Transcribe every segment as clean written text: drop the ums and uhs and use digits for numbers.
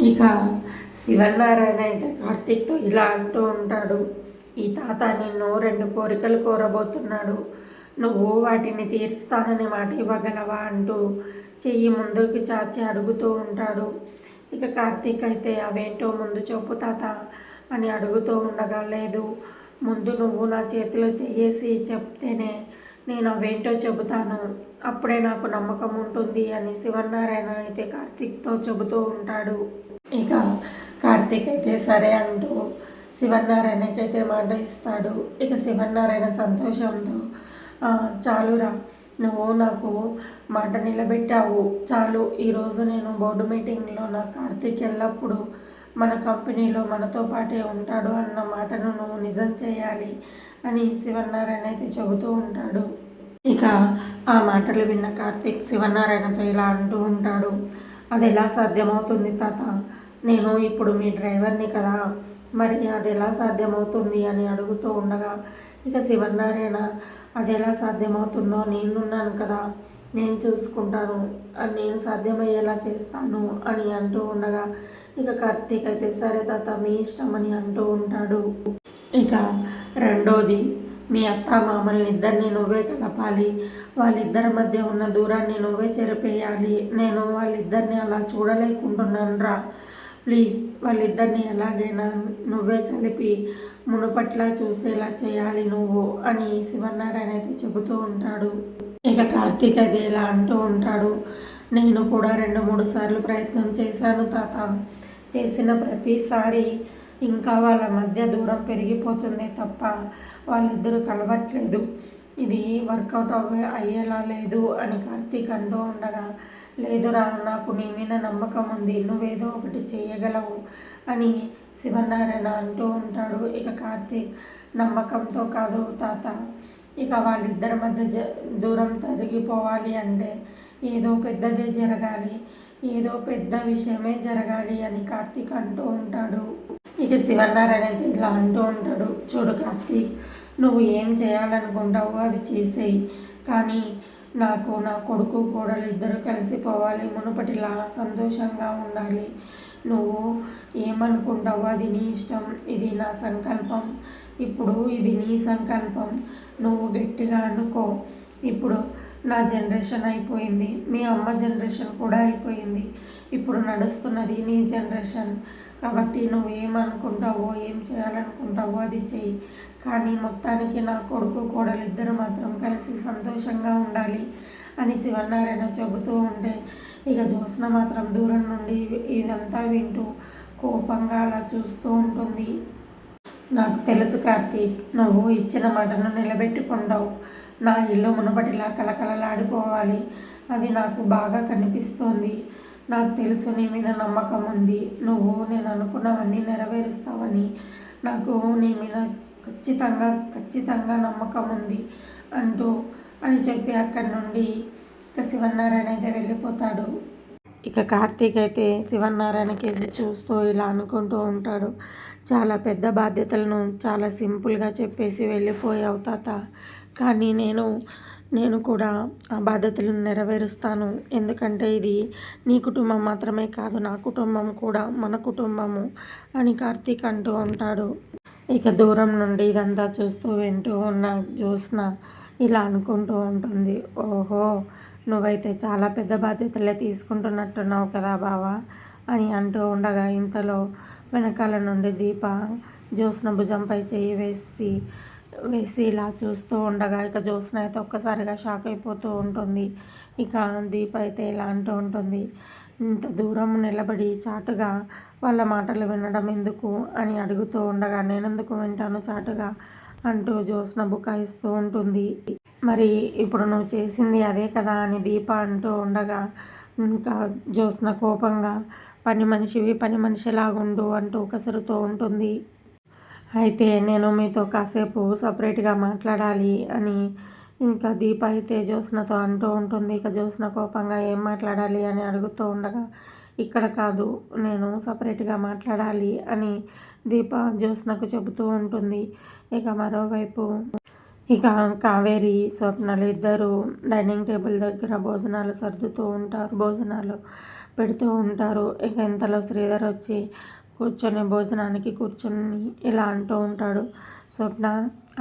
ఇక శివనారాయణ అయితే కార్తీక్తో ఇలా అంటూ ఉంటాడు. ఈ తాత నిన్ను 2 కోరికలు కోరబోతున్నాడు. నువ్వు వాటిని తీరుస్తానని మాట ఇవ్వగలవా అంటూ చెయ్యి ముందుకు చాచి అడుగుతూ ఉంటాడు. ఇక కార్తీక్ అయితే అవేంటో ముందు చెప్పు తాత అని అడుగుతూ ఉండగా, లేదు ముందు నువ్వు నా చేతిలో చెయ్యేసి చెప్తేనే నేను అవేంటో చెబుతాను, అప్పుడే నాకు నమ్మకం ఉంటుంది అని శివనారాయణ అయితే కార్తీక్తో చెబుతూ ఉంటాడు. ఇక కార్తీక్ అయితే సరే అంటూ శివనారాయణకైతే మాట ఇస్తాడు. ఇక శివనారాయణ సంతోషంతో చాలురా, నువ్వు నాకు మాట నిలబెట్టావు చాలు, ఈరోజు నేను బోర్డు మీటింగ్లో నా కార్తీక్ ఎల్లప్పుడూ మన కంపెనీలో మనతో పాటే ఉంటాడు అన్న మాటను నువ్వు నిజం చేయాలి అని శివనారాయణ అయితే చెబుతూ ఉంటాడు. ఇక ఆ మాటలు విన్న కార్తీక్ శివనారాయణతో ఇలా అంటూ ఉంటాడు. అది ఎలా సాధ్యమవుతుంది తాత, నేను ఇప్పుడు మీ డ్రైవర్ని కదా, మరి అది ఎలా సాధ్యమవుతుంది అని అడుగుతూ ఉండగా, ఇక శివనారాయణ అది ఎలా సాధ్యమవుతుందో నేనున్నాను కదా, నేను చూసుకుంటాను, నేను సాధ్యమయ్యేలా చేస్తాను అని అంటూ ఉండగా, ఇక కార్తీక్ అయితే సరే తాత మీ ఇష్టం అని అంటూ ఉంటాడు. ఇక రెండోది, మీ అత్త మామల్ని ఇద్దరిని నువ్వే కలపాలి, వాళ్ళిద్దరి మధ్య ఉన్న దూరాన్ని నువ్వే చెరిపేయాలి, నేను వాళ్ళిద్దరిని అలా చూడలేకుంటున్నాను రా, ప్లీజ్ వాళ్ళిద్దరిని ఎలాగైనా నువ్వే కలిపి మునుపట్లా చూసేలా చేయాలి నువ్వు అని శివనారాయణ అయితే చెబుతూ ఉంటాడు. ఇక కార్తీక్ అయితే ఇలా అంటూ ఉంటాడు. నేను కూడా 2-3 సార్లు ప్రయత్నం చేశాను తాత, చేసిన ప్రతిసారి ఇంకా వాళ్ళ మధ్య దూరం పెరిగిపోతుంది తప్ప వాళ్ళిద్దరూ కలవట్లేదు, ఇది వర్కౌట్ అయ్యేలా లేదు అని కార్తీక్ అంటూ ఉండగా, లేదురా నాకు నీ మీద నమ్మకం ఉంది, నువ్వేదో ఒకటి చేయగలవు అని శివనారాయణ అంటూ ఉంటాడు. ఇక కార్తీక్ నమ్మకంతో కాదు తాత, ఇక వాళ్ళిద్దరి మధ్య దూరం తరిగిపోవాలి అంటే ఏదో పెద్దదే జరగాలి, ఏదో పెద్ద విషయమే జరగాలి అని కార్తీక్ అంటూ ఉంటాడు. ఇక శివనారాయణ అయితే ఇలా అంటూ ఉంటాడు. చూడు కార్తీక్, నువ్వు ఏం చేయాలనుకుంటావో అది చేసేయి, కానీ నాకు నా కొడుకు కోడలు ఇద్దరు కలిసిపోవాలి, మునుపటిలా సంతోషంగా ఉండాలి, నువ్వు ఏమనుకుంటావో అది నీ ఇష్టం, ఇది నా సంకల్పం, ఇప్పుడు ఇది నీ సంకల్పం, నువ్వు గట్టిగా అనుకో, ఇప్పుడు నా జనరేషన్ అయిపోయింది, మీ అమ్మ జనరేషన్ కూడా అయిపోయింది, ఇప్పుడు నడుస్తున్నది నీ జనరేషన్, కాబట్టి నువ్వు ఏమనుకుంటావో ఏం చేయాలనుకుంటావో అది చెయ్యి, కానీ మొత్తానికి నా కొడుకు కోడలు ఇద్దరు మాత్రం కలిసి సంతోషంగా ఉండాలి అని శివనారాయణ చెబుతూ ఉంటే, ఇక జ్యోత్స్న మాత్రం దూరం నుండి ఇదంతా వింటూ కోపంగా అలా చూస్తూ ఉంటుంది. నాకు తెలుసు కార్తీక్, నువ్వు ఇచ్చిన మాటను నిలబెట్టుకుంటావు, నా ఇల్లు మునుపటిలా కలకలలాడిపోవాలి, అది నాకు బాగా కనిపిస్తోంది, నాకు తెలుసు నీ మీద నమ్మకం ఉంది, నువ్వు నేను అనుకున్నవన్నీ నెరవేరుస్తావని నాకు నీ మీద ఖచ్చితంగా నమ్మకం ఉంది అని చెప్పి అక్కడి నుండి ఇక శివనారాయణ అయితే వెళ్ళిపోతాడు. ఇక కార్తీక్ అయితే శివనారాయణ కేసి చూస్తూ ఇలా అనుకుంటూ ఉంటాడు. చాలా పెద్ద బాధ్యతలను చాలా సింపుల్గా చెప్పేసి వెళ్ళిపోయావు తాత, కానీ నేను కూడా ఆ బాధ్యతలను నెరవేరుస్తాను, ఎందుకంటే ఇది నీ కుటుంబం మాత్రమే కాదు, నా కుటుంబం కూడా మన కుటుంబము అని కార్తీక్ అంటూ ఉంటాడు. ఇక దూరం నుండి ఇదంతా చూస్తూ వింటూ ఉన్న జ్యోత్స్న ఇలా అనుకుంటూ ఉంటుంది. ఓహో, నువ్వైతే చాలా పెద్ద బాధ్యతలే తీసుకుంటున్నట్టున్నావు కదా బావా అని అంటూ ఉండగా, ఇంతలో వెనకాల నుండి దీప జ్యోత్స్న భుజంపై చెయ్యి వేసి ఇలా చూస్తూ ఉండగా, ఇక జ్యోత్స్న అయితే ఒక్కసారిగా షాక్ అయిపోతూ ఉంటుంది. ఇక దీప అయితే ఇలా అంటూ ఉంటుంది. ఇంత దూరం నిలబడి చాటుగా వాళ్ళ మాటలు వినడం ఎందుకు అని అడుగుతూ ఉండగా, నేనెందుకు వింటాను చాటుగా అంటూ జ్యోత్స్న బుకాయిస్తూ ఉంటుంది. మరి ఇప్పుడు నువ్వు చేసింది అదే కదా అని దీప అంటూ ఉండగా, ఇంకా జ్యోత్స్న కోపంగా పని మనిషిలాగుండు అంటూ కసురుతూ ఉంటుంది. అయితే నేను మీతో కాసేపు సపరేట్గా మాట్లాడాలి అని ఇంకా దీప అయితే జ్యోత్స్నతో అంటూ ఉంటుంది. ఇక జ్యోత్స్న కోపంగా ఏం మాట్లాడాలి అని అడుగుతూ ఉండగా, ఇక్కడ కాదు, నేను సపరేట్గా మాట్లాడాలి అని దీప జ్యోత్స్నకు చెబుతూ ఉంటుంది. ఇక మరోవైపు ఇక కావేరి స్వప్నలు ఇద్దరు డైనింగ్ టేబుల్ దగ్గర భోజనాలు సర్దుతూ ఉంటారు. భోజనాలు పెడుతూ ఉంటారు. ఇక ఇంతలో శ్రీధర్ వచ్చి కూర్చొని భోజనానికి కూర్చొని ఇలా అంటూ ఉంటాడు, స్వప్న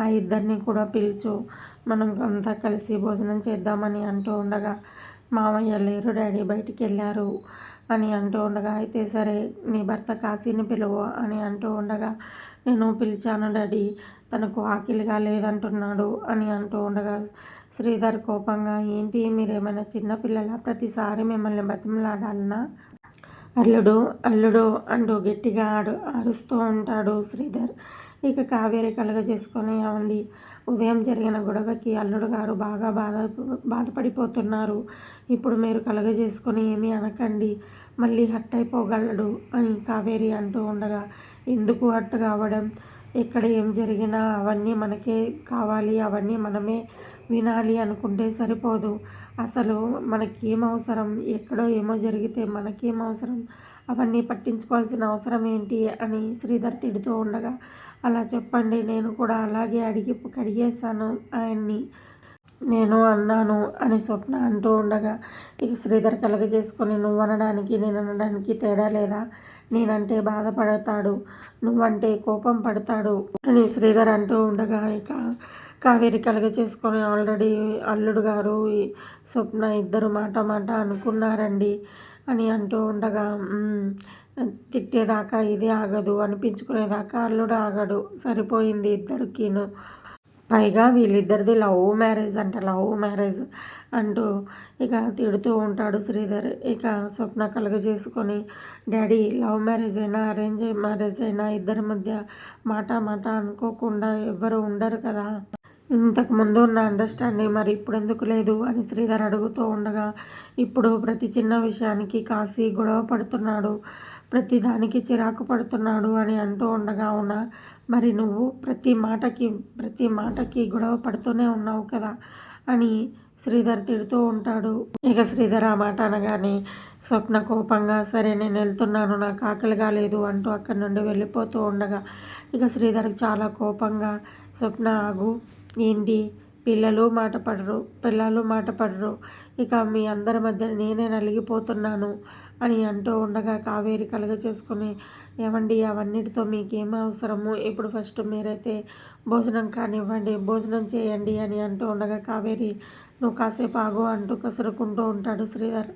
ఆ ఇద్దరిని కూడా పిలుచు, మనం అంతా కలిసి భోజనం చేద్దామని అంటూ ఉండగా, మామయ్య లేరు డాడీ బయటికి వెళ్ళారు అని అంటూ ఉండగా, అయితే సరే నీ భర్త కాశీని పిలువు అని అంటూ ఉండగా, నేను పిలిచాను డాడీ, తనకు ఆకలిగా లేదంటున్నాడు అని అంటూ ఉండగా, శ్రీధర్ కోపంగా, ఏంటి మీరేమైనా చిన్నపిల్లల, ప్రతిసారి మిమ్మల్ని బతిమలాడాలనా, అల్లుడు అల్లుడు అంటూ గట్టిగా అరుస్తూ ఉంటాడు శ్రీధర్. ఇక కావేరి కలుగజేసుకొని, ఏమండి ఉదయం జరిగిన గొడవకి అల్లుడు గారు బాగా బాధపడిపోతున్నారు, ఇప్పుడు మీరు కలుగజేసుకొని ఏమీ అనకండి, మళ్ళీ హర్ట్ అయిపోగలడు అని కావేరి అంటూ ఉండగా, ఎందుకు హర్ట్ కావడం, ఎక్కడ ఏం జరిగినా అవన్నీ మనకే కావాలి, అవన్నీ మనమే వినాలి అనుకుంటే సరిపోదు, అసలు మనకేం అవసరం, ఎక్కడో ఏమో జరిగితే మనకేం అవసరం, అవన్నీ పట్టించుకోవాల్సిన అవసరం ఏంటి అని శ్రీధర్ తిడుతూ ఉండగా, అలా చెప్పండి, నేను కూడా అలాగే కడిగేశాను ఆయన్ని, నేను అన్నాను అని స్వప్న అంటూ ఉండగా, ఇక శ్రీధర్ కలగజేసుకొని, నువ్వు అనడానికి నేను అనడానికి తేడా లేదా, నేనంటే బాధపడతాడు, నువ్వంటే కోపం పడతాడు అని శ్రీధర్ అంటూ ఉండగా, ఇక కావేరి కలగజేసుకొని, ఆల్రెడీ అల్లుడు గారు స్వప్న ఇద్దరు మాట మాట అనుకున్నారండి అని అంటూ ఉండగా, తిట్టేదాకా ఇది ఆగదు, అనిపించుకునేదాకా అల్లుడు ఆగడు, సరిపోయింది ఇద్దరికీను, పైగా వీళ్ళిద్దరిది లవ్ మ్యారేజ్ లవ్ మ్యారేజ్ అంటూ ఇక తిడుతూ ఉంటాడు శ్రీధర్. ఇక స్వప్న కలుగజేసుకొని, డాడీ లవ్ మ్యారేజ్ అయినా అరేంజ్ మ్యారేజ్ అయినా ఇద్దరి మధ్య మాట మాట అనుకోకుండా ఎవ్వరు ఉండరు కదా, ఇంతకుముందు ఉన్న అండర్స్టాండింగ్ మరి ఇప్పుడు ఎందుకు లేదు అని శ్రీధర్ అడుగుతూ ఉండగా, ఇప్పుడు ప్రతి చిన్న విషయానికి కాశీ గొడవ పడుతున్నాడు, ప్రతి దానికి చిరాకు పడుతున్నాడు అని అంటూ ఉండగా, అవునా మరి నువ్వు ప్రతి మాటకి గొడవ పడుతూనే ఉన్నావు కదా అని శ్రీధర్ తిడుతూ ఉంటాడు. ఇక శ్రీధర్ ఆ మాట అనగానే స్వప్న కోపంగా, సరే నేను వెళ్తున్నాను, నాకు ఆకలిగా లేదు అంటూ అక్కడి నుండి వెళ్ళిపోతూ ఉండగా, ఇక శ్రీధర్కి చాలా కోపంగా, స్వప్న ఆగు, ఏంటి పిల్లలు మాట పడరు, ఇక మీ అందరి మధ్య నేనే నలిగిపోతున్నాను అని అంటూ ఉండగా, కావేరి కలుగజేసుకొని, ఏమండి అవన్నిటితో మీకేం అవసరము, ఇప్పుడు ఫస్ట్ మీరైతే భోజనం కానివ్వండి, భోజనం చేయండి అని అంటూ ఉండగా, కావేరి నువ్వు కాసేపు ఆగు అంటూ కసురుకుంటూ ఉంటాడు శ్రీధర్.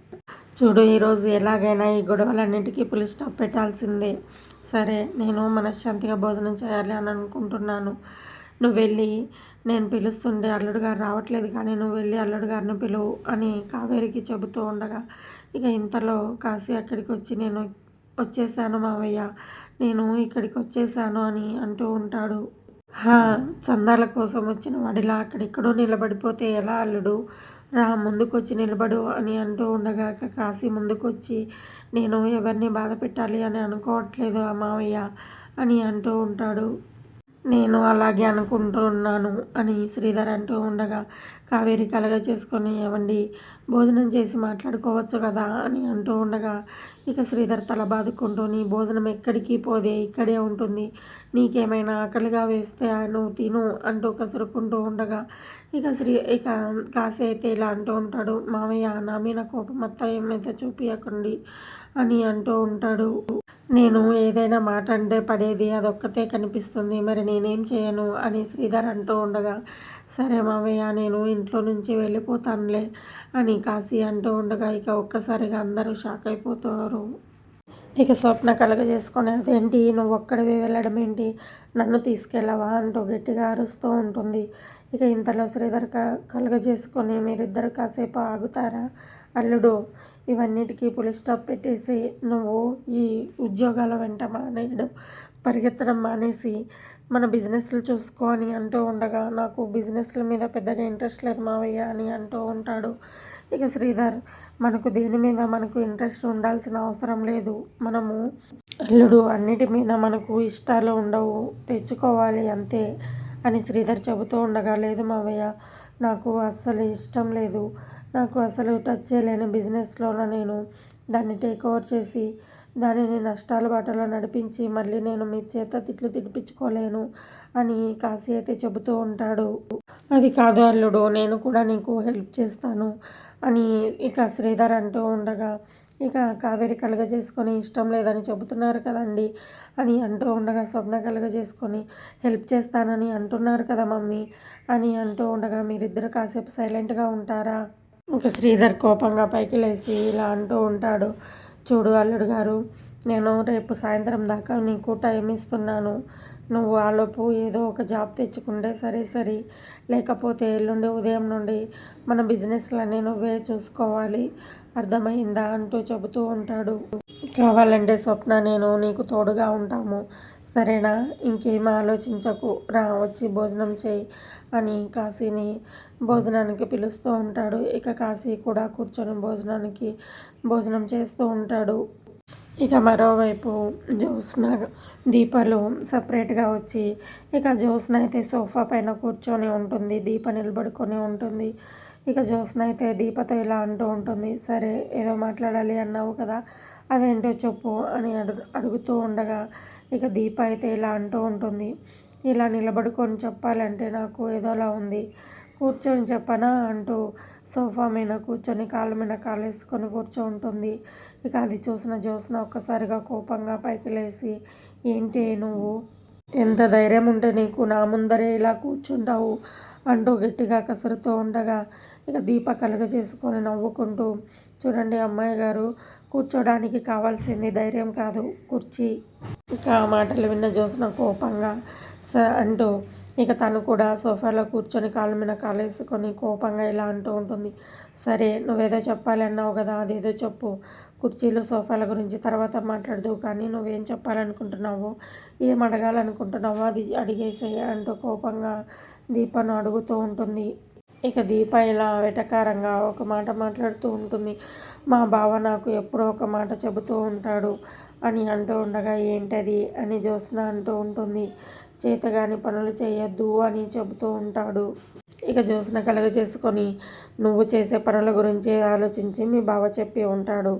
చూడు, ఈరోజు ఎలాగైనా ఈ గొడవలన్నింటికీ పులి స్టాప్ పెట్టాల్సిందే, సరే నేను మనశ్శాంతిగా భోజనం చేయాలి అని అనుకుంటున్నాను, నువ్వు వెళ్ళి, నేను పిలుస్తుండే అల్లుడు గారు రావట్లేదు కానీ నువ్వు వెళ్ళి అల్లుడు గారిని పిలువు అని కావేరికి చెబుతూ ఉండగా, ఇక ఇంతలో కాశీ అక్కడికి వచ్చి, నేను వచ్చేసాను మావయ్య, నేను ఇక్కడికి వచ్చేసాను అని అంటూ ఉంటాడు. చందాల కోసం వచ్చిన వాడిలా అక్కడెక్కడో నిలబడిపోతే ఎలా అల్లుడు, రా ముందుకొచ్చి నిలబడు అని అంటూ ఉండగా, కాశీ ముందుకొచ్చి, నేను ఎవరిని బాధ పెట్టాలి అని అనుకోవట్లేదు మావయ్య అని అంటూ ఉంటాడు. నేను అలాగే అనుకుంటున్నాను అని శ్రీధర్ అంటూ ఉండగా, కావేరి కలగజేసుకొని, ఏమండి భోజనం చేసి మాట్లాడుకోవచ్చు కదా అని అంటూ ఉండగా, ఇక శ్రీధర్ తల బాదుకుంటూ, నీ భోజనం ఎక్కడికి పోదే, ఇక్కడే ఉంటుంది, నీకేమైనా ఆకలిగా వేస్తే నువ్వు తిను అంటూ కసురుకుంటూ ఉండగా, ఇక కాశీ అయితే ఇలా అంటూ ఉంటాడు, మామయ్య నా మీద కోపం మొత్తం ఏమైతే చూపించకండి అని అంటూ ఉంటాడు. నేను ఏదైనా మాట అంటే పడేది అదొక్కతే కనిపిస్తుంది, మరి నేనేం చేయను అని శ్రీధర్ అంటూ ఉండగా, సరే మావయ్య నేను ఇంట్లో నుంచి వెళ్ళిపోతానులే అని కాశీ అంటూ ఉండగా, ఇక ఒక్కసారిగా అందరూ షాక్ అయిపోతారు. ఇక స్వప్న కలగజేసుకొని, అదేంటి నువ్వు ఒక్కడివే వెళ్ళడం ఏంటి, నన్ను తీసుకెళ్ళవా అంటూ గట్టిగా అరుస్తూ ఉంటుంది. ఇక ఇంతలో శ్రీధర్ కలగజేసుకొని, మీరిద్దరు కాసేపు ఆగుతారా అల్లుడు, ఇవన్నిటికీ పులి స్టాప్ పెట్టేసి నువ్వు ఈ ఉద్యోగాల వెంట పరిగెత్తడం మానేసి మన బిజినెస్లు చూసుకో అని అంటూ ఉండగా, నాకు బిజినెస్ల మీద పెద్దగా ఇంట్రెస్ట్ లేదు మావయ్య అని అంటూ ఉంటాడు. ఇక శ్రీధర్, మనకు దేని మీద మనకు ఇంట్రెస్ట్ ఉండాల్సిన అవసరం లేదు, మనము అల్లుడు అన్నిటి మీద మనకు ఇష్టాలు ఉండవు, తెచ్చుకోవాలి అంతే అని శ్రీధర్ చెబుతూ ఉండగా, లేదు మావయ్య నాకు అస్సలు ఇష్టం లేదు, నాకు అసలు టచ్ చేయలేని బిజినెస్లోన నేను దాన్ని టేక్ ఓవర్ చేసి దానిని నష్టాల బాటలో నడిపించి మళ్ళీ నేను మీ చేత తిట్లు తినిపించుకోలేను అని కాశీ అయితే చెబుతూ ఉంటాడు. అది కాదు అల్లుడు, నేను కూడా నీకు హెల్ప్ చేస్తాను అని ఇక శ్రీధర్ అంటూ ఉండగా ఇక కావేరి కలుగజేసుకొని ఇష్టం లేదని చెబుతున్నారు కదండి అని అంటూ ఉండగా స్వప్న కలుగజేసుకొని హెల్ప్ చేస్తానని అంటున్నారు కదా మమ్మీ అని అంటూ ఉండగా మీరిద్దరు కాసేపు సైలెంట్గా ఉంటారా? ఇంక శ్రీధర్ కోపంగా పైకి లేచి ఇలా అంటూ ఉంటాడు, చూడు అల్లుడు గారు, నేను రేపు సాయంత్రం దాకా నీకు టైం ఇస్తున్నాను. నువ్వు ఆలోపు ఏదో ఒక జాబ్ తెచ్చుకుంటే సరే, లేకపోతే ఎల్లుండి ఉదయం నుండి మన బిజినెస్లన్నీ నువ్వే చూసుకోవాలి, అర్థమైందా అంటూ చెబుతూ ఉంటాడు. కావాలంటే స్వప్న నేను నీకు తోడుగా ఉంటాము, సరేనా? ఇంకేం ఆలోచించకు, రా వచ్చి భోజనం చేయి అని కాశీని భోజనానికి పిలుస్తూ ఉంటాడు. ఇక కాశీ కూడా కూర్చొని భోజనం చేస్తూ ఉంటాడు. ఇక మరోవైపు జ్యోత్స్న దీపలు సపరేట్గా వచ్చి ఇక జ్యోత్స్న అయితే సోఫా పైన కూర్చొని ఉంటుంది, దీప నిలబడుకొని ఉంటుంది. ఇక జ్యోత్స్న అయితే దీపతో ఇలా అంటూ ఉంటుంది, సరే ఏదో మాట్లాడాలి అన్నావు కదా, అదేంటో చెప్పు అని అడుగుతూ ఉండగా ఇక దీప అయితే ఇలా అంటూ ఉంటుంది, ఇలా నిలబడుకొని చెప్పాలంటే నాకు ఏదోలా ఉంది, కూర్చొని చెప్పనా అంటూ సోఫా మీద కూర్చొని కాళ్ళ మీద కాళ్ళు వేసుకొని ఉంటుంది. ఇక అది చూసిన జ్యోత్స్న ఒక్కసారిగా కోపంగా పైకి లేచి, ఏంటి నువ్వు, ఎంత ధైర్యం ఉంటే నీకు నా ముందరే ఇలా కూర్చుంటావు అంటూ గట్టిగా కసురుతూ ఉండగా ఇక దీప కలుగజేసుకొని నవ్వుకుంటూ, చూడండి అమ్మాయి గారు, కూర్చోడానికి కావాల్సింది ధైర్యం కాదు, కుర్చీ. ఇక ఆ మాటలు విన్న జ్యోత్స్న కోపంగా అంటూ ఇక తను కూడా సోఫాలో కూర్చొని కాళ్ళ మీద కాలేసుకొని కోపంగా ఇలా అంటూ ఉంటుంది, సరే నువ్వేదో చెప్పాలి అన్నావు కదా, అదేదో చెప్పు, కుర్చీలు సోఫాల గురించి తర్వాత మాట్లాడదు కానీ నువ్వేం చెప్పాలనుకుంటున్నావో, ఏం అడగాలనుకుంటున్నావో అది అడిగేసేయి అంటూ కోపంగా దీపను అడుగుతూ ఉంటుంది. ఇక దీప ఇలా వెటకారంగా ఒక మాట మాట్లాడుతూ ఉంటుంది, మా బావ నాకు ఎప్పుడో ఒక మాట చెబుతూ ఉంటాడు అని అంటూ ఉండగా ఏంటది అని జ్యోత్స్న అంటూ ఉంటుంది, చేతగాని పనులు చేయొద్దు అని చెబుతూ ఉంటాడు. ఇక జ్యోత్స్న కలుగజేసుకొని, నువ్వు చేసే పనుల గురించి ఆలోచించి మీ బావ చెప్పి ఉంటాడు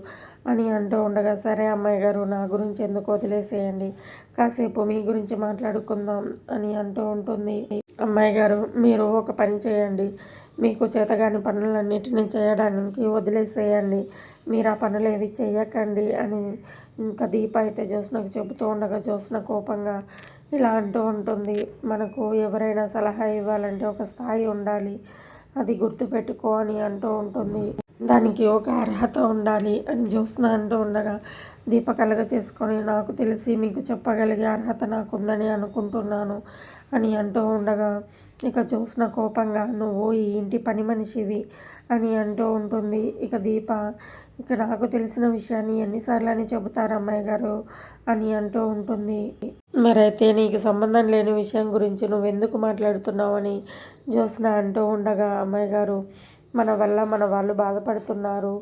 అని అంటూ ఉండగా, సరే అమ్మాయి గారు, నా గురించి ఎందుకు వదిలేసేయండి, కాసేపు మీ గురించి మాట్లాడుకుందాం అని అంటూ ఉంటుంది. అమ్మాయి గారు, మీరు ఒక పని చేయండి, మీకు చేతగాని పనులన్నిటినీ చేయడానికి వదిలేసేయండి, మీరు ఆ పనులు ఏవి చేయకండి అని ఇంకా దీప అయితే జ్యోత్స్నకు చెబుతూ ఉండగా జ్యోత్స్న కోపంగా ఇలా అంటూ ఉంటుంది, మనకు ఎవరైనా సలహా ఇవ్వాలంటే ఒక స్థాయి ఉండాలి, అది గుర్తుపెట్టుకో అని అంటూ ఉంటుంది. దానికి ఒక అర్హత ఉండాలి అని జ్యోత్స్న అంటూ ఉండగా దీప కలుగజేసుకొని, నాకు తెలిసి మీకు చెప్పగలిగే అర్హత నాకుందని అనుకుంటున్నాను అని అంటూ ఉండగా ఇక జ్యోత్స్న కోపంగా, నువ్వు ఈ ఇంటి పని మనిషివి అని అంటూ ఉంటుంది. ఇక దీప, ఇక నాకు తెలిసిన విషయాన్ని ఎన్నిసార్లు అని చెబుతారు అమ్మాయి గారు అని అంటూ ఉంటుంది. మరైతే నీకు సంబంధం లేని విషయం గురించి నువ్వెందుకు మాట్లాడుతున్నావు అని జ్యోత్స్న అంటూ ఉండగా, అమ్మాయి గారు, మన వల్ల మన వాళ్ళు బాధపడుతున్నారు,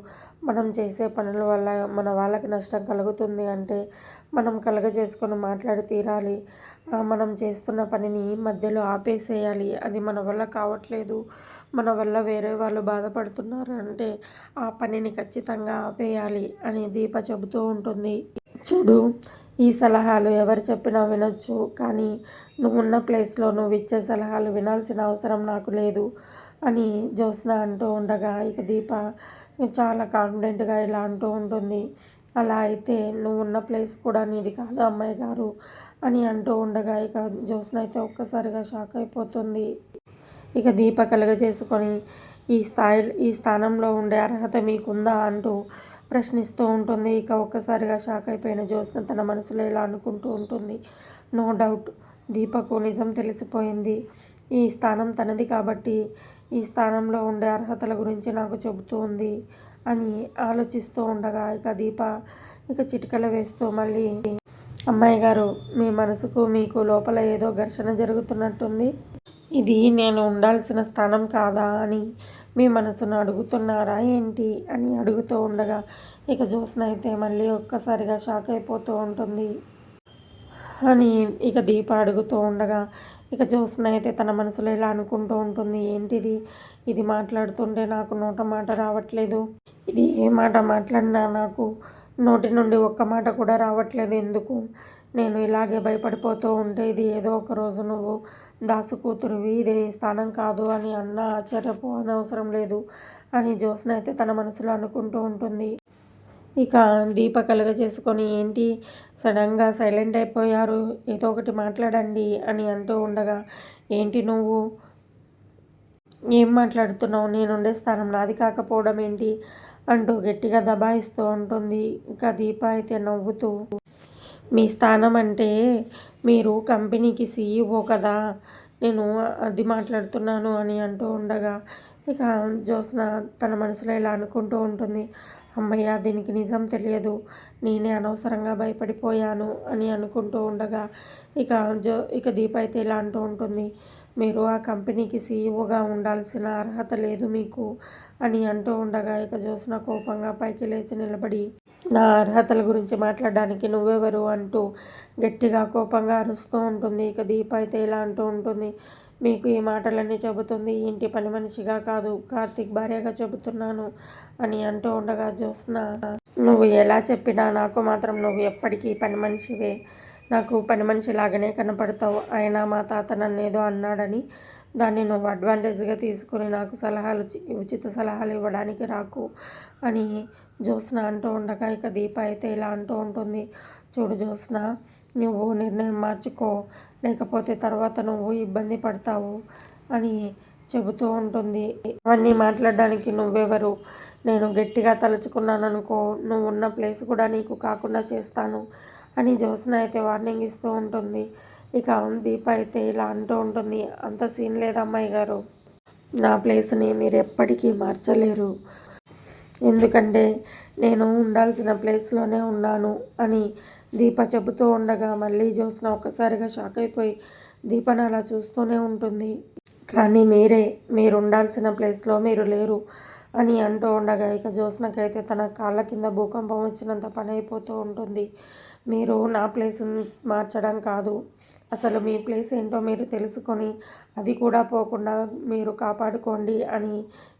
మనం చేసే పనుల వల్ల మన వాళ్ళకి నష్టం కలుగుతుంది అంటే మనం కలగజేసుకొని మాట్లాడి తీరాలి, మనం చేస్తున్న పనిని మధ్యలో ఆపేసేయాలి, అది మన వల్ల కావట్లేదు, మన వల్ల వేరే వాళ్ళు బాధపడుతున్నారు అంటే ఆ పనిని ఖచ్చితంగా ఆపేయాలి అని దీప చెబుతూ ఉంటుంది. చూడు, ఈ సలహాలు ఎవరు చెప్పినా వినొచ్చు, కానీ నువ్వున్న ప్లేస్లో నువ్వు ఇచ్చే సలహాలు వినాల్సిన అవసరం నాకు లేదు అని జ్యోత్స్న అంటూ ఉండగా ఇక దీప చాలా కాన్ఫిడెంట్గా ఇలా అంటూ ఉంటుంది, అలా అయితే నువ్వు ఉన్న ప్లేస్ కూడా నీది కాదు అమ్మాయి గారు అని అంటూ ఉండగా ఇక జ్యోత్స్న అయితే ఒక్కసారిగా షాక్ అయిపోతుంది. ఇక దీప కలుగజేసుకొని, ఈ స్థానంలో ఉండే అర్హత మీకుందా అంటూ ప్రశ్నిస్తూ ఉంటుంది. ఇక ఒక్కసారిగా షాక్ అయిపోయిన జ్యోత్స్న తన మనసులో ఇలా అనుకుంటూ ఉంటుంది, నో డౌట్ దీపకు నిజం తెలిసిపోయింది, ఈ స్థానం తనది కాబట్టి ఈ స్థానంలో ఉండే అర్హతల గురించి నాకు చెబుతూ ఉంది అని ఆలోచిస్తూ ఉండగా ఇక దీప ఇక చిటికలు వేస్తూ మళ్ళీ, అమ్మాయి గారు, మీ మనసుకు మీకు లోపల ఏదో ఘర్షణ జరుగుతున్నట్టుంది, ఇది నేను ఉండాల్సిన స్థానం కాదా అని మీ మనసును అడుగుతున్నారా ఏంటి అని అడుగుతూ ఉండగా ఇక జ్యోత్స్న అయితే మళ్ళీ ఒక్కసారిగా షాక్ అయిపోతూ ఉంటుంది అని ఇక దీప అడుగుతూ ఉండగా ఇక జ్యోత్స్న అయితే తన మనసులో ఇలా అనుకుంటూ ఉంటుంది, ఏంటిది, ఇది మాట్లాడుతుంటే నాకు నోట మాట రావట్లేదు, ఇది ఏ మాట మాట్లాడినా నాకు నోటి నుండి ఒక్క మాట కూడా రావట్లేదు ఎందుకు? నేను ఇలాగే భయపడిపోతూ ఉంటే ఇది ఏదో ఒక రోజు నువ్వు దాసు కూతురువి, ఇది నీ స్థానం కాదు అని అన్నా ఆశ్చర్యపోనవసరం లేదు అని జ్యోత్స్న అయితే తన మనసులో అనుకుంటూ ఉంటుంది. ఇక దీప కలుగ చేసుకొని ఏంటి సడన్గా సైలెంట్ అయిపోయారు, ఏదో ఒకటి మాట్లాడండి అని అంటూ ఉండగా, ఏంటి నువ్వు ఏం మాట్లాడుతున్నావు? నేనుండే స్థానం నాది కాకపోవడం ఏంటి అంటూ గట్టిగా దబాయిస్తూ ఉంటుంది. ఇక దీప అయితే నవ్వుతూ, మీ స్థానం అంటే మీరు కంపెనీకి సీఈఓ కదా, నేను అది మాట్లాడుతున్నాను అని అంటూ ఉండగా, ఇక జ్యోత్స్న తన మనసులో ఇలా అనుకుంటూ ఉంటుంది. అమ్మయ్య, దీనికి నిజం తెలియదు, నేనే అనవసరంగా భయపడిపోయాను అని అనుకుంటూ ఉండగా, ఇక దీప అయితే ఇలా అంటూ ఉంటుంది. మీరు ఆ కంపెనీకి సీఈఓగా ఉండాల్సిన అర్హత లేదు మీకు అని అంటూ ఉండగా, ఇక జ్యోత్స్న కోపంగా పైకి లేచి నిలబడి, నా అర్హతల గురించి మాట్లాడడానికి నువ్వెవరు అంటూ గట్టిగా కోపంగా అరుస్తూ ఉంటుంది. ఇక దీప అయితే ఇలా అంటూ ఉంటుంది. మీకు ఈ మాటలన్నీ చెబుతుంది ఇంటి పని మనిషిగా కాదు, కార్తీక్ భార్యగా చెబుతున్నాను అని అంటూ ఉండగా, జ్యోత్స్న, నువ్వు ఎలా చెప్పినా నాకు మాత్రం నువ్వు ఎప్పటికీ పని మనిషివే, నాకు పని మనిషిలాగానే కనపడతావు. అయినా మా తాత నన్నేదో అన్నాడని దాన్ని నువ్వు అడ్వాంటేజ్గా తీసుకుని నాకు ఉచిత సలహాలు ఇవ్వడానికి రాకు అని జ్యోత్స్న అంటూ ఉండగా, ఇక దీప అయితే ఇలా అంటూ ఉంటుంది. చూడు జ్యోత్స్న, నువ్వు నిర్ణయం మార్చుకో, లేకపోతే తర్వాత నువ్వు ఇబ్బంది పడతావు అని చెబుతూ ఉంటుంది. అవన్నీ మాట్లాడడానికి నువ్వెవరు? నేను గట్టిగా తలుచుకున్నాననుకో, నువ్వు ఉన్న ప్లేస్ కూడా నీకు కాకుండా చేస్తాను అని జ్యోత్స్న అయితే వార్నింగ్ ఇస్తూ ఉంటుంది. ఇక దీప అయితే ఇలా అంటూ ఉంటుంది. అంత సీన్ లేదు అమ్మాయి గారు, నా ప్లేస్ని మీరు ఎప్పటికీ మార్చలేరు, ఎందుకంటే నేను ఉండాల్సిన ప్లేస్లోనే ఉన్నాను అని దీప చెబుతూ ఉండగా, మళ్ళీ జ్యోత్స్న ఒక్కసారిగా షాక్ అయిపోయి దీపను అలా చూస్తూనే ఉంటుంది. కానీ మీరు ఉండాల్సిన ప్లేస్లో మీరు లేరు అని అంటూ ఉండగా, ఇక జ్యోత్స్నకైతే తన కాళ్ళ కింద భూకంపం వచ్చినంత పని అయిపోతూ ఉంటుంది. మీరు నా ప్లేస్ని మార్చడం కాదు, అసలు మీ ప్లేస్ ఏంటో మీరు తెలుసుకొని అది కూడా పోకుండా మీరు కాపాడుకోండి అని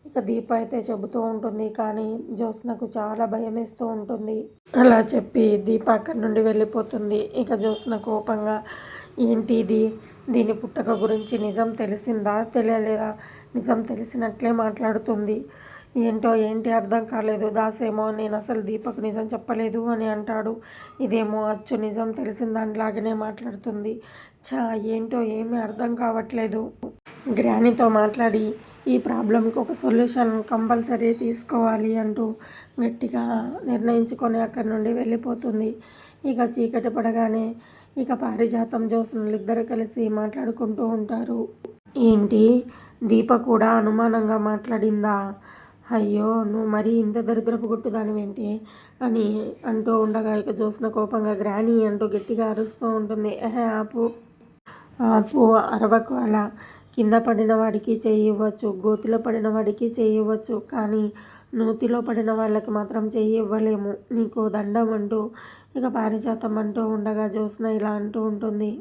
ఇక దీప అయితే చెబుతూ ఉంటుంది. కానీ జ్యోత్స్నకు చాలా భయం వేస్తూ ఉంటుంది. అలా చెప్పి దీప అక్కడి నుండి వెళ్ళిపోతుంది. ఇక జ్యోత్స్న కోపంగా, ఏంటి ఇది, దీని పుట్టక గురించి నిజం తెలిసిందా తెలియలేదా? నిజం తెలిసినట్లే మాట్లాడుతుంది, ఏంటి అర్థం కాలేదు. దాసేమో నేను అసలు దీపకు నిజం చెప్పలేదు అని అంటాడు, ఇదేమో అచ్చు నిజం తెలిసిన దానిలాగానే మాట్లాడుతుంది. ఏంటో ఏమీ అర్థం కావట్లేదు. గ్రానీతో మాట్లాడి ఈ ప్రాబ్లంకి ఒక సొల్యూషన్ కంపల్సరీ తీసుకోవాలి అంటూ గట్టిగా నిర్ణయించుకొని అక్కడి నుండి వెళ్ళిపోతుంది. ఇక చీకటి పడగానే ఇక పారిజాతం జ్యోత్స్నలు ఇద్దరు కలిసి మాట్లాడుకుంటూ ఉంటారు. ఏంటి, దీప కూడా అనుమానంగా మాట్లాడిందా? అయ్యో, నువ్వు మరీ ఇంత దరిద్రపు గుట్టుదానివేంటి అని అంటూ ఉండగా, ఇక జ్యోత్స్న కోపంగా గ్రానీ అంటూ గట్టిగా అరుస్తూ ఉంటుంది. ఆపు ఆపు, అరవకు అలా. కింద పడిన వాడికి చేయి ఇవ్వచ్చు, గోతిలో పడిన వాడికి చేయి ఇవ్వచ్చు, కానీ నూతిలో పడిన వాళ్ళకి మాత్రం చేయి ఇవ్వలేము, నీకు దండం అంటూ ఇక పారిజాతం అంటూ ఉండగా, జ్యోత్స్న ఇలా అంటూ ఉంటుంది.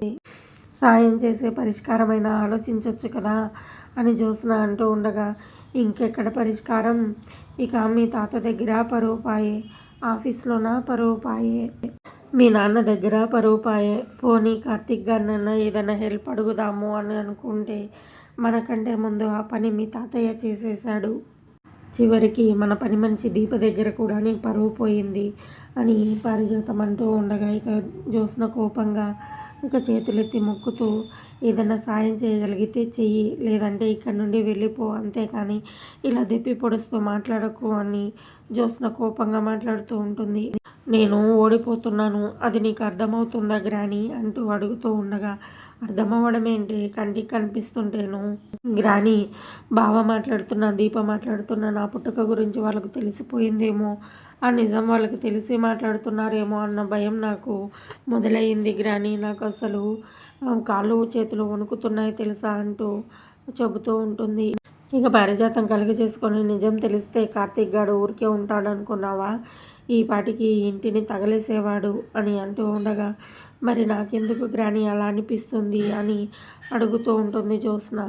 సాయం చేసే పరిష్కారమైనా ఆలోచించవచ్చు కదా అని జ్యోత్స్న అంటూ ఉండగా, ఇంకెక్కడ పరిష్కారం, ఇక మీ తాత దగ్గర పరువు పాయే, ఆఫీస్లోన పరువు పాయే, మీ నాన్న దగ్గర పరువు పాయే, పోనీ కార్తీక్ గారినన్నా ఏదైనా హెల్ప్ అడుగుదాము అని అనుకుంటే మనకంటే ముందు ఆ పని మీ తాతయ్య చేసేశాడు, చివరికి మన పని మనిషి దీప దగ్గర కూడా నీ పరువు పోయింది అని పారిజాతం అంటూ ఉండగా, ఇక జ్యోత్స్న కోపంగా ఇక చేతులెత్తి మొక్కుతూ, ఏదైనా సాయం చేయగలిగితే చెయ్యి, లేదంటే ఇక్కడి నుండి వెళ్ళిపో, అంతేకాని ఇలా దెప్పి పొడుస్తూ మాట్లాడకు అని జ్యోత్స్న కోపంగా మాట్లాడుతూ ఉంటుంది. నేను ఓడిపోతున్నాను, అది నీకు అర్థమవుతుందా గ్రానీ అంటూ అడుగుతూ ఉండగా, అర్థమవ్వడం ఏంటి, కంటికి కనిపిస్తుంటేను. గ్రానీ, బావ మాట్లాడుతున్నా, దీప మాట్లాడుతున్నా, నా పుట్టుక గురించి వాళ్ళకు తెలిసిపోయిందేమో, ఆ నిజం వాళ్ళకి తెలిసి మాట్లాడుతున్నారేమో అన్న భయం నాకు మొదలయ్యింది గ్రానీ, నాకు అసలు కాళ్ళు చేతులు వణుకుతున్నాయి తెలుసా అంటూ చెబుతూ ఉంటుంది. ఇక పారిజాతం కలిగి చేసుకొని నిజం తెలిస్తే కార్తీక్ గాడు ఊరికే ఉంటాడు అనుకున్నావా, ఈ పాటికి ఇంటిని తగలేసేవాడు అని అంటూ ఉండగా, మరి నాకెందుకు గ్రానీ అలా అనిపిస్తుంది అని అడుగుతూ ఉంటుంది జ్యోత్స్న.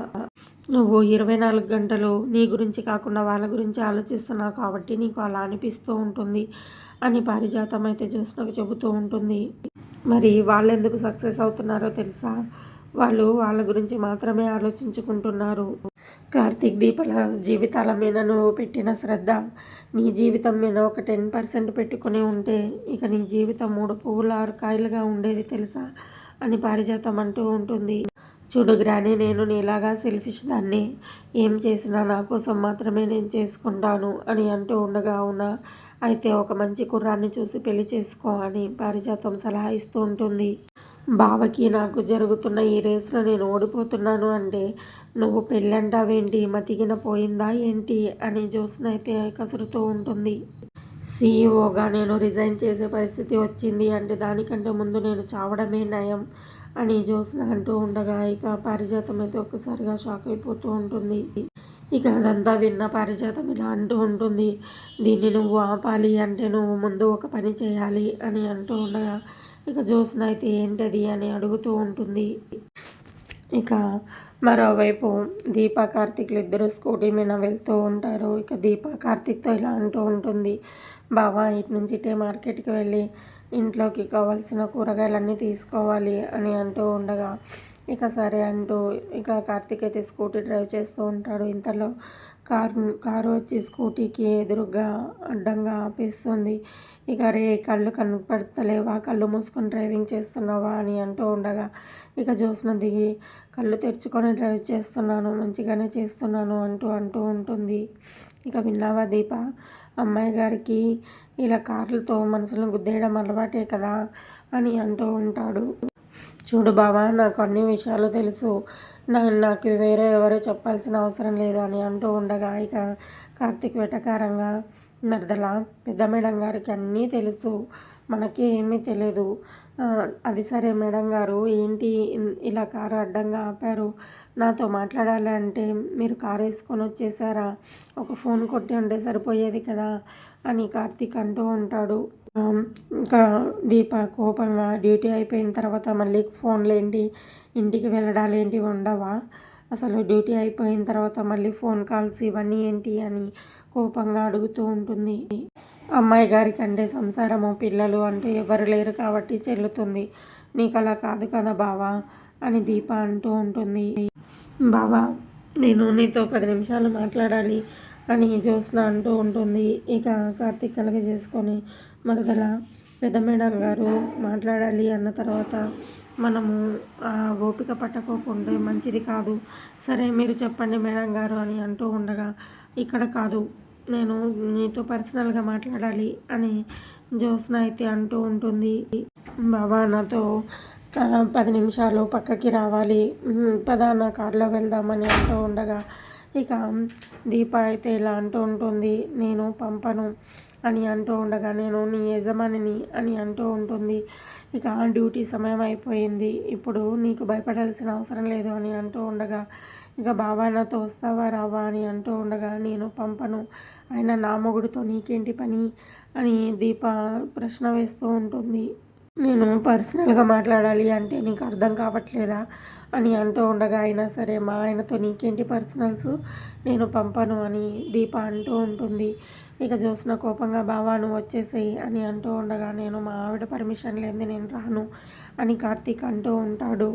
నువ్వు 24 గంటలు నీ గురించి కాకుండా వాళ్ళ గురించి ఆలోచిస్తున్నావు కాబట్టి నీకు అలా అనిపిస్తూ ఉంటుంది అని పారిజాతం అయితే జ్యోత్స్నకు చెబుతూ ఉంటుంది. మరి వాళ్ళెందుకు సక్సెస్ అవుతున్నారో తెలుసా? వాళ్ళు వాళ్ళ గురించి మాత్రమే ఆలోచించుకుంటున్నారు. కార్తీక్ దీపాల జీవితాల మీద నువ్వు పెట్టిన శ్రద్ధ నీ జీవితం మీద ఒక 10% పెట్టుకుని ఉంటే ఇక నీ జీవితం 3 పువ్వులు 6 కాయలుగా ఉండేది తెలుసా అని పారిజాతం అంటూ ఉంటుంది. చూడు గ్రాని, నేను నీలాగా సెల్ఫిష్ దాన్ని. ఏం చేసినా నా కోసం మాత్రమే నేను చేసుకుంటాను అని అంటూ ఉండగా అవునా, అయితే ఒక మంచి కుర్రాన్ని చూసి పెళ్లి చేసుకో అని పారిజాతం సలహా ఇస్తూ ఉంటుంది. బావకి నాకు జరుగుతున్న ఈ రేస్లో నేను ఓడిపోతున్నాను అంటే నువ్వు పెళ్ళంటావేంటి, మతికిన పోయిందా ఏంటి అని జ్యోత్స్న అయితే కసురుతూ ఉంటుంది. సీఈఓగా నేను రిజైన్ చేసే పరిస్థితి వచ్చింది అంటే దానికంటే ముందు నేను చావడమే నయం అని జ్యోత్స్న అంటూ ఉండగా ఇక పారిజాతం అయితే ఒక్కసారిగా షాక్ అయిపోతూ ఉంటుంది. ఇక అదంతా విన్న పారిజాతం ఇలా అంటూ ఉంటుంది. దీన్ని నువ్వు ఆపాలి అంటే నువ్వు ముందు ఒక పని చేయాలి అని అంటూ ఉండగా ఇక జ్యోత్స్న అయితే ఏంటది అని అడుగుతూ ఉంటుంది. ఇక మరోవైపు దీప కార్తీక్లు ఇద్దరు స్కూటీ మీద వెళ్తూ ఉంటారు. ఇక దీప కార్తీక్తో ఇలా అంటూ ఉంటుంది. బావా, ఇటు నుంచి ఇటే మార్కెట్కి వెళ్ళి ఇంట్లోకి కావాల్సిన కూరగాయలన్నీ తీసుకోవాలి అని అంటూ ఉండగా ఇక సరే అంటూ ఇక కార్తీక్ అయితే స్కూటీ డ్రైవ్ చేస్తూ ఉంటాడు. ఇంతలో కారు వచ్చి స్కూటీకి ఎదురుగా అడ్డంగా ఆపేస్తుంది. ఇక రే, కళ్ళు కనపడతలేవా, కళ్ళు మూసుకొని డ్రైవింగ్ చేస్తున్నావా అని అంటూ ఉండగా ఇక జ్యోత్స్న దిగి కళ్ళు తెరుచుకొని డ్రైవ్ చేస్తున్నాను, మంచిగానే చేస్తున్నాను అంటూ ఉంటుంది. ఇక విన్నావా దీప, అమ్మాయి గారికి ఇలా కార్లతో మనుషులను గుద్దేయడం అలవాటే కదా అని అంటూ ఉంటాడు. చూడు బావా, నాకు అన్ని విషయాలు తెలుసు, నాకు వేరే ఎవరో చెప్పాల్సిన అవసరం లేదు అని అంటూ ఉండగా ఇక కార్తీక్ వెటకారంగా, మరదలా, పెద్ద మేడం గారికి అన్నీ తెలుసు, మనకి ఏమీ తెలియదు. అది సరే మేడం గారు, ఏంటి ఇలా కారు అడ్డంగా ఆపారు, నాతో మాట్లాడాలి అంటే మీరు కారు వేసుకొని వచ్చేసారా, ఒక ఫోన్ కొట్టి ఉంటే సరిపోయేది కదా అని కార్తీక్ అంటూ ఉంటాడు. ఇంకా దీప కోపంగా, డ్యూటీ అయిపోయిన తర్వాత మళ్ళీ ఫోన్లేంటి, ఇంటికి వెళ్ళడాలు ఏంటి ఉండవా, అసలు డ్యూటీ అయిపోయిన తర్వాత మళ్ళీ ఫోన్ కాల్స్ ఇవన్నీ ఏంటి అని కోపంగా అడుగుతూ ఉంటుంది. అమ్మాయి గారికి అంటే సంసారము పిల్లలు అంటూ ఎవరు లేరు కాబట్టి చెల్లుతుంది, నీకు అలా కాదు కదా బావా అని దీప అంటూ ఉంటుంది. బావా, నేను నీతో 10 నిమిషాలు మాట్లాడాలి అని జ్యోత్స్న అంటూ ఉంటుంది. ఇక కార్తీక్ కలగజేసుకొని, మరదల, పెద్ద మేడం గారు మాట్లాడాలి అన్న తర్వాత మనము ఓపిక పట్టకోకుంటే మంచిది కాదు. సరే మీరు చెప్పండి మేడం గారు అని అంటూ ఉండగా ఇక్కడ కాదు, నేను నీతో పర్సనల్గా మాట్లాడాలి అని జ్యోత్స్న అయితే అంటూ ఉంటుంది. బాబా, నాతో 10 నిమిషాలు పక్కకి రావాలి, పద నా కార్లో వెళ్దామని అంటూ ఉండగా ఇక దీప అయితే ఇలా అంటూ ఉంటుంది. నేను పంపను అని అంటూ ఉండగా నేను నీ యజమానిని అని అంటూ ఉంటుంది. ఇక డ్యూటీ సమయం అయిపోయింది, ఇప్పుడు నీకు భయపడాల్సిన అవసరం లేదు అని అంటూ ఉండగా ఇక బాబా, నాతో వస్తావా రావా అని అంటూ ఉండగా నేను పంపను, ఆయన నా మొగుడుతో నీకేంటి పని అని దీప ప్రశ్న వేస్తూ ఉంటుంది. నేను పర్సనల్గా మాట్లాడాలి అంటే నీకు అర్థం కావట్లేదా అని అంటూ ఉండగా అయినా సరే మా ఆయనతో నీకేంటి పర్సనల్స్, నేను పంపను అని దీప అంటూ ఉంటుంది. ఇక జ్యోత్స్న కోపంగా బావా నువ్వు వచ్చేసేయి అని అంటూ ఉండగా నేను మా ఆవిడ పర్మిషన్ లేనిది నేను రాను అని కార్తీక్ అంటూ ఉంటాడు.